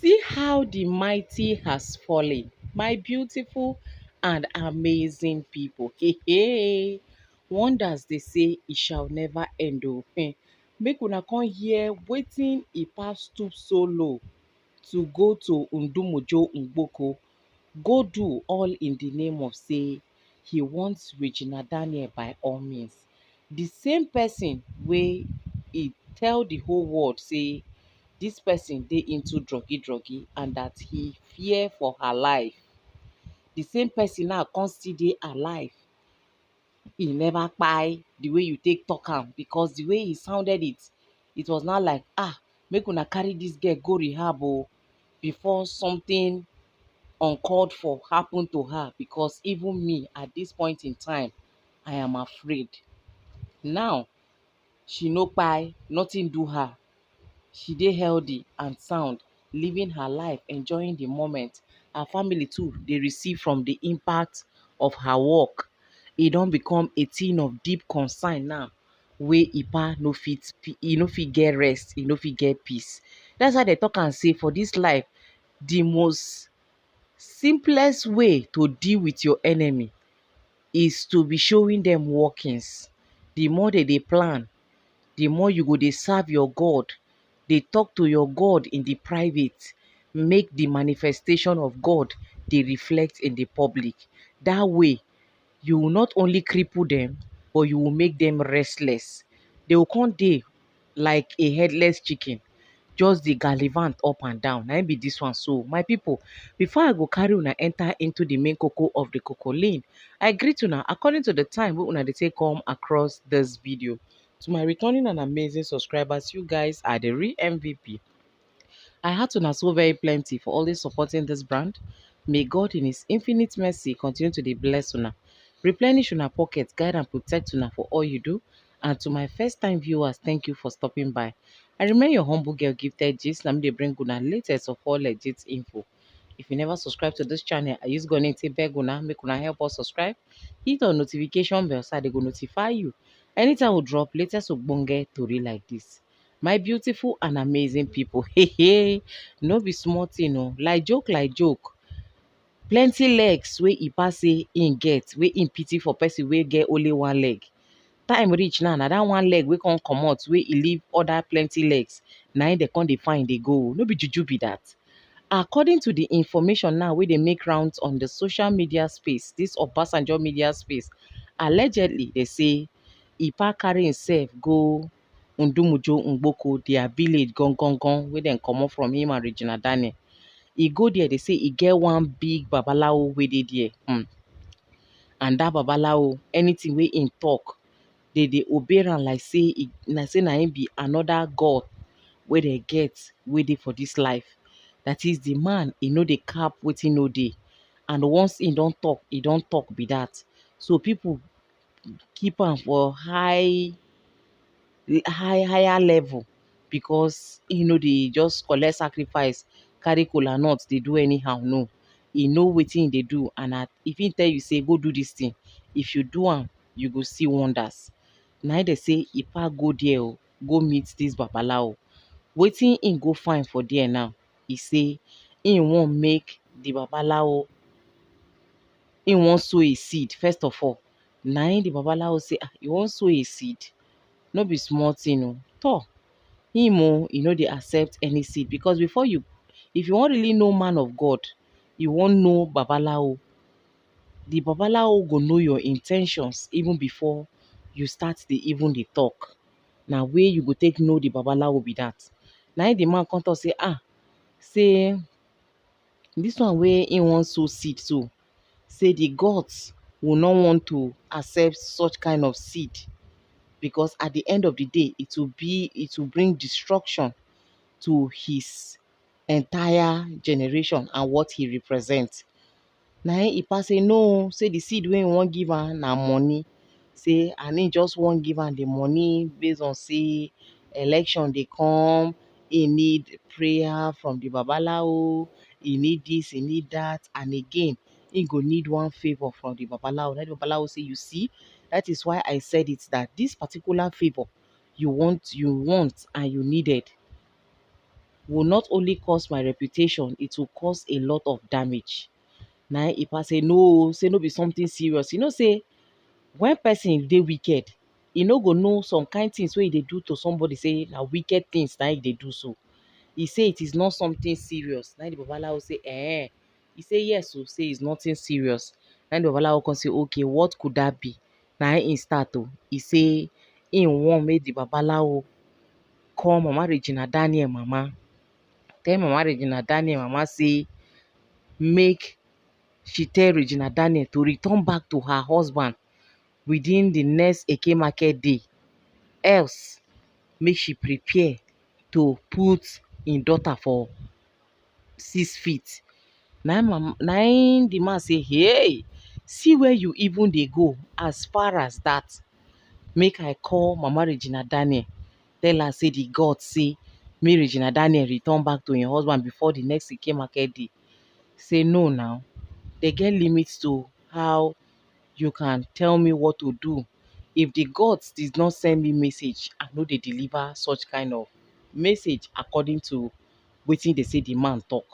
See how the mighty has fallen, my beautiful and amazing people. Hey, hey. Wonders they say it shall never end. Oh, make una come hear waiting e pass stoop so low to go to Ndumujo Ngboko, go do all in the name of say he wants Regina Daniel by all means. The same person wey he tell the whole world say this person dey into druggy and that he fear for her life. The same person now come still dey alive. He never kpai the way you take talk am, because the way he sounded it, it was not like make una carry this girl go rehab before something uncalled for happen to her, because even me at this point in time I am afraid. Now she no kpai, nothing do her. She dey healthy and sound, living her life, enjoying the moment. Her family too dey receive from the impact of her work. E don become a thing of deep concern now, wey Ipa no fit e no fit get rest, e no fit get peace. That's why they talk am say for this life, the most simplest way to deal with your enemy is to be showing them workings. The more they plan, the more you go dey serve your God, dey talk to your God in the private, make the manifestation of God dey reflect in the public. That way, you will not only cripple them, but you will make them restless. They will come dey like a headless chicken, just dey gallivant up and down. Na im be this one. So my people, before I go carry una enter into the main koko of the cocoa lane, I greet una according to the time wey una dey take come across this video. To my returning and amazing subscribers, you guys are the real MVP. I had to so very plenty for always supporting this brand. May God in his infinite mercy continue to dey bless una, replenish una pockets, guide and protect una for all you do. And to my first time viewers, thank you for stopping by. I remain your humble girl Gifted Gist. Let me dey bring una latest of all legit info. If you never subscribe to this channel, I use gonna take beg una, make una help us subscribe. Hit on notification bell so they go notify you anytime we drop latest ogbonge tori like this. My beautiful and amazing people, hey, no be small thing o. Like joke. Plenty legs wey Ipa say im get, wey im pity for person wey get only one leg. Time reach now, na that one leg wey come comot, wey e leave other plenty legs. Na im dey come dey find dey go. No be juju be that. According to the information now wey dey make rounds on the social media space, this Obasanjo media space, allegedly they say Ipa carry himself go Ndumujo Ngboko, their village gongongon, wey dem comot from him and Regina Daniel. E go there, they say e get one big babalawo wey dey there. And that babalawo, anything wey im talk, they obey am like say na him be another god wey they get wey dey for this life. That is, the man, e no dey cap wetin no dey. And once he don talk, he don talk be that. So people keep am for higher level, because e no dey just collect sacrifice, carry kola nut dey do anyhow. No, e know wetin e dey do. And if he tell you say go do this thing, if you do am, you go see wonders. Na dey say Ipa go there go meet this babalawo. Wetin im go find for there now, e say im wan make the babalawo, im wan sow a seed. First of all, na im the babalawo say you wan sow a seed, no be small thing o. Tor him e no dey accept any seed, because if you wan really know man of God, you wan know babalawo, the babalawo go know your intentions even before you start dey even dey talk. Na where you go take know the babalawo be that. Na im the man come talk say say this one wey im wan sow seed so, say the gods will not want to accept such kind of seed, because at the end of the day it will bring destruction to his entire generation and what he represents. Na Ipa say no, say the seed wey he wan give am na money. Say and he just wan give am the money based on say election dey come, he need prayer from the babalawo, he need this, he need that, and again he go need one favor from the babalawo. Let the babalawo say, you see, that is why I said it, that this particular favor you want and you needed will not only cause my reputation, it will cause a lot of damage. Na Ipa say no, say no be something serious. You know, say when person dey wicked, e no go know some kind things wey e dey do to somebody say na wicked things na e dey do so. He say it is not something serious. Na the babalawo say He say yes o, say it's nothing serious. Na the babalawo come say okay, what could that be? Na him start o. He say him wan make the babalawo call Mama Regina Daniel mama. Tell Mama Regina Daniel mama say make she tell Regina Daniel to return back to her husband within the next Eke market day. Else, make she prepare to put im daughter for 6 feet. Na im the man say, hey, see where you even dey go as far as that. Make I call Mama Regina Daniel. Tell her say the God say make Regina Daniel return back to im husband before the next Eke market day. Say no now. They get limits to how you can tell me what to do. If the gods did not send me message, I no dey deliver such kind of message according to wetin dey say the man talk.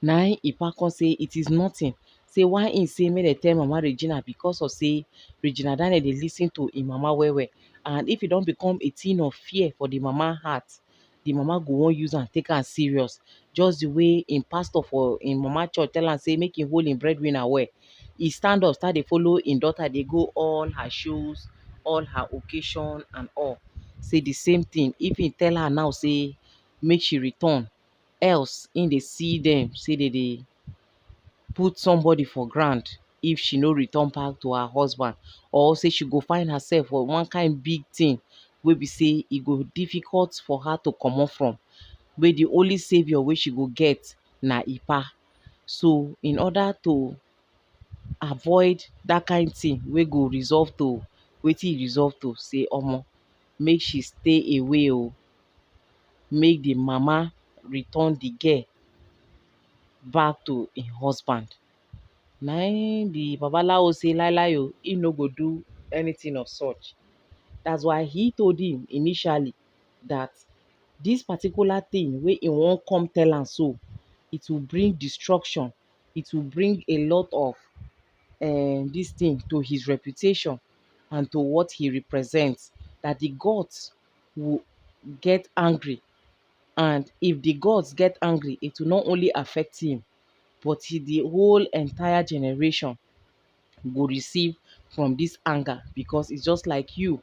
Na im Ipa come say it is nothing. Say why im say make dem tell Mama Regina because of say Regina Daniel dey lis ten to im mama well well. And if e don become a thing of fear for the mama heart, the mama go wan use am take am serious. Just the way im pastor for im mama church tell am say make im hold im breadwinner well. E stand up start dey follow im daughter dey go all her shows, all her occasion and all. Say the same thing. If im tell her now say make she return, else im dey see dem say dey dey put somebody for ground if she no return back to her husband, or say she go find herself for one kind big thing wey be say e go difficult for her to comot from, wey the only saviour wey she go get na Ipa. So in order to avoid that kind thing wey go resolve to wetin e resolve to, say omo make she stay away o. Make the mama return the girl back to im husband. Na im the babalawo say lai o, im no go do anything of such. That's why he told him initially that this particular thing wey im wan come tell am so, it will bring destruction. It will bring a lot of this thing to his reputation and to what he represents. That the gods will get angry, and if the gods get angry, it will not only affect him, but the whole entire generation go receive from this anger, because it's just like you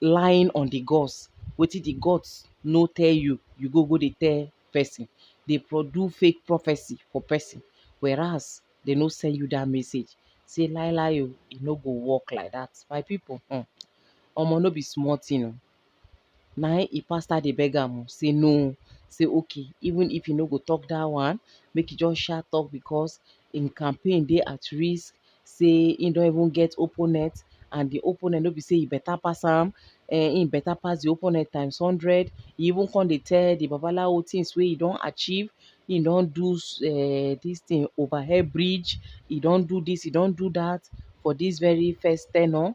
lying on the gods. Wetin the gods no tell you, you go dey tell person. Dey produce fake prophecy for person, whereas they no send you that message. Say lie o, e no go work like that. My people, omo no be small thing o. Na im Ipa start dey beg am o, say no, say okay, even if you no go talk that one, make you just sha talk, because im campaign dey at risk. Say im don even get opponent, and the opponent no be say e better pass am, im better pass the opponent times 100. E even come dey tell the babalawo things wey e don achieve. Im don do this thing overhead bridge, e don do this, e don do that for this very first tenure.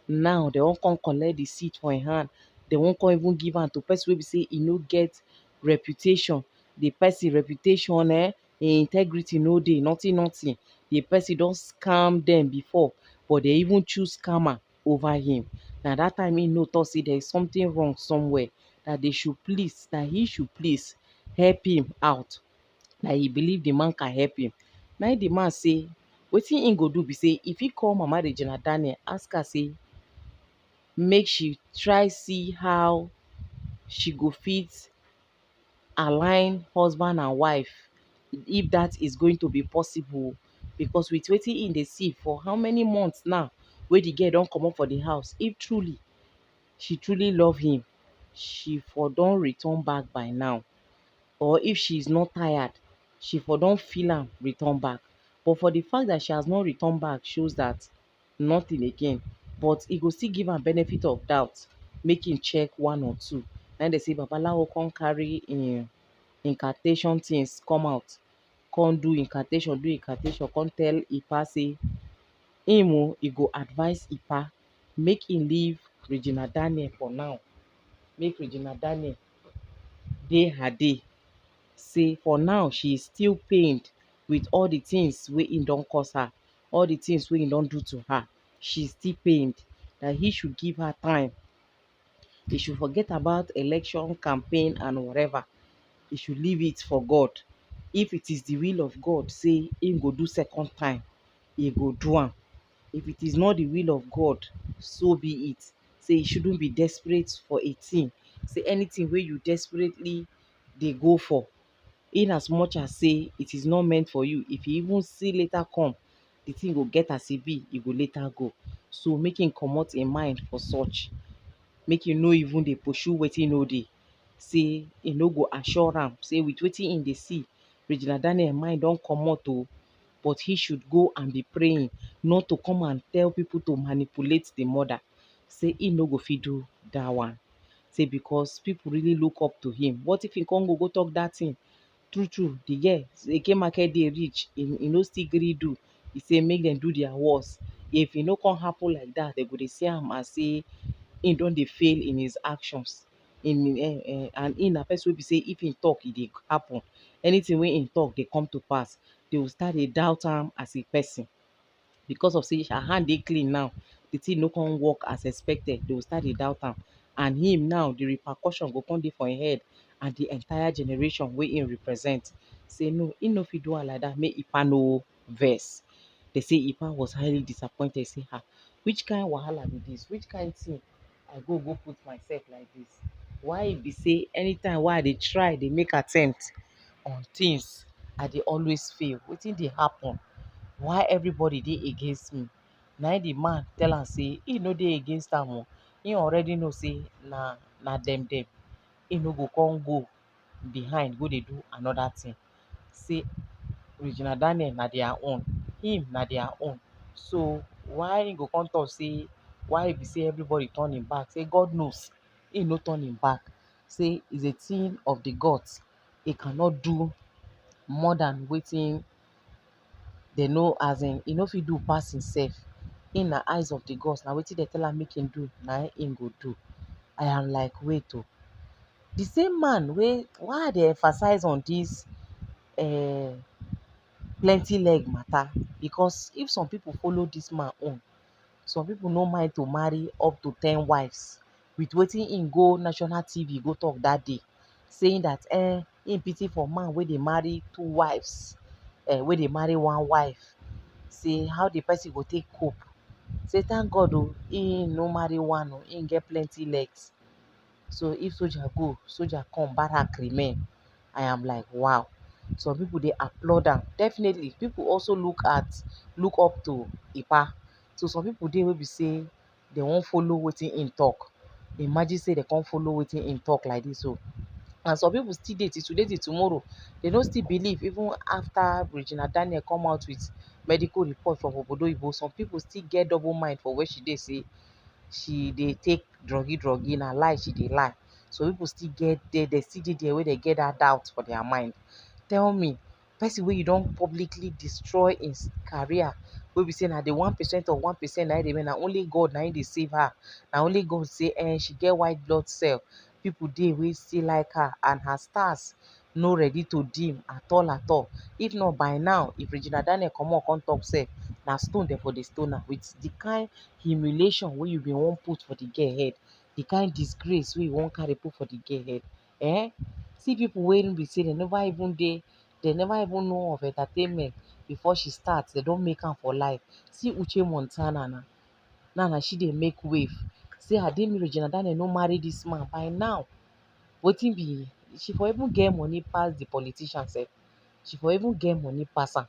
Now they wan come collect the seat for im hand. They wan come even give am to person wey be say e no get reputation. The person reputation, im integrity no dey, nothing. The person don scam dem before, but they even choose scammer over him. Na that time im no talk say there is something wrong somewhere, that they should please, that he should please help him out, that he believe the man can help him. Na the man say wetin im go do be say if he call Mama Regina Daniel, ask her say make she try see how she go fit align husband and wife, if that is going to be possible. Because with wetin im dey see for how many months now wey the girl don comot for the house, if truly she truly love him, she for don return back by now. Or if she is not tired, she for don feel am return back. But for the fact that she has not returned back shows that nothing again. But e go still give am benefit of doubt, make im check one or two. Na dey say babalawo come carry im incantation things come out, come do incantation, come tell Ipa say im e go advise Ipa make im leave Regina Daniel for now. Make Regina Daniel dey her day, say for now she is still pained with all the things wey im don cause her, all the things wey im don do to her. She still pained, that he should give her time. He should forget about election campaign and whatever. He should leave it for God. If it is the will of God, say im go do second time, he go do am. If it is not the will of God, so be it. Say you shouldn't be desperate for a thing. Say anything wey you desperately dey go for, in as much as say it is not meant for you, if you even see later come, the thing go get as e be, e go later go. So make him comot im mind for such. Make you no even dey pursue wetin no dey. Say e no go assure am say with wetin im dey see, Regina Daniel mind don comot o, but he should go and be praying, not to come and tell people to manipulate the mother. Say he no go fit do that one. Say because people really look up to him. What if he come go talk that thing? True true, the girl eke market dey reach, e no still gree do. E say make dem do their worst. If e no come happen like that, dem go dey see am as say im don dey fail in his actions. And im na person wey be say if im talk, e dey happen. Anything wey im talk dey come to pass. They will start dey doubt am as a person. Because of say her hand dey clean now, the thing no come work as expected, they will start dey doubt am. And him now, the repercussion go come dey for im head and the entire generation wey im represent. Say no, im no fit do am like that, make Ipa no vex. They say Ipa was highly disappointed. Say, ah, which kind wahala be this? Which kind thing I go put myself like this? Why e be say anytime wey I dey try dey make attempt on things, I dey always fail? Wetin dey happen? Why everybody dey against me? Na the man tell am say he no dey against am o. He already know say na dem. He no go come go behind go dey do another thing. Say Regina Daniel na their own, him na their own. So why he go come talk say why e be say everybody turn him back? Say God knows he no turn him back. Say it's a thing of the gods. He cannot do more than wetin they know, as in he no fit do pass himself. In the eyes of the gods, na wetin they tell am make him do, na him go do. I am like, wait oh. The same man wey, why I dey emphasize on this plenty leg matter? Because if some people follow this man own, some people no mind to marry up to 10 wives. With wetin im go national TV go talk that day, saying that im pity for man wey dey marry 2 wives, wey dey marry 1 wife. Say how the person go take cope. Say thank God oh, im no marry one oh, im get plenty legs. So if soldier go, soldier come, barrack remain. I am like, wow. Some people dey applaud am. Definitely, people also look up to Ipa. So some people dey wey be say they wan follow wetin im talk. Imagine say they come follow wetin im talk like this oh. And some people still dey till today till tomorrow. They no still believe even after Regina Daniel come out with medical report from Obodoyibo. Some people still get double mind for where she dey, say she dey take druggy, na lie she dey lie. So people still get there, they still dey there wey they get that doubt for their mind. Tell me, person wey you don publicly destroy im career, wey be say na the 1% of 1% na im remain, na only God na im dey save her. Na only God say she get white blood cell. People dey wey still like her, and her stars no ready to dim at all at all. If not by now, if Regina Daniel comot come talk sef, na stone dem for the stone am. With the kind humiliation wey you bin wan put for the girl head, the kind disgrace wey you wan carry put for the girl head. See people wey be say they never even know of entertainment before she start, they don make am for life. See Uche Montana na she dey make wave. Say Ademi Regina Daniel no marry this man by now. Wetin be, she for even get money pass the politician sef. She for even get money pass am.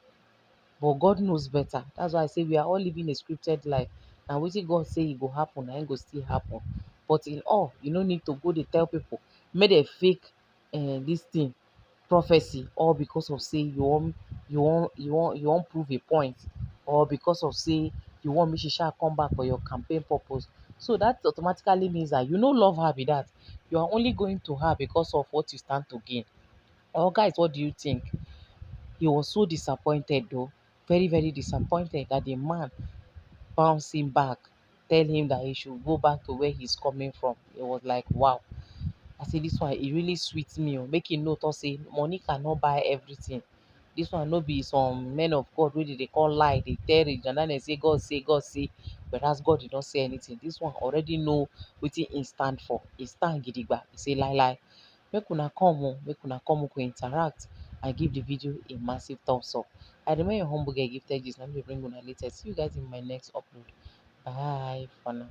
But God knows better. That's why I say we are all living a scripted life. Na wetin God say e go happen, na im go still happen. But in all, you no need to go dey tell people make dem fake this thing, prophecy, all because of say you wan prove a point, or because of say you want make she sha come back for your campaign purpose. So that automatically means that you no love her be that. You are only going to her because of what you stand to gain. Or guys, what do you think? He was so disappointed though, very very disappointed that the man bounced him back, tell him that he should go back to where he's coming from. It was like, wow. I say this one e really sweet me. Make you know to say money cannot buy everything. This one no be some men of God wey dey call lie, dey tell rich and then they say, God say, whereas God did not say anything. This one already know wetin im stand for. He stand gidigba. He say lie lie. Make una come make una come, we interact and give the video a massive thumbs up. I remain your humble girl, Gifted Gist. Let me bring una latest. See you guys in my next upload. Bye for now.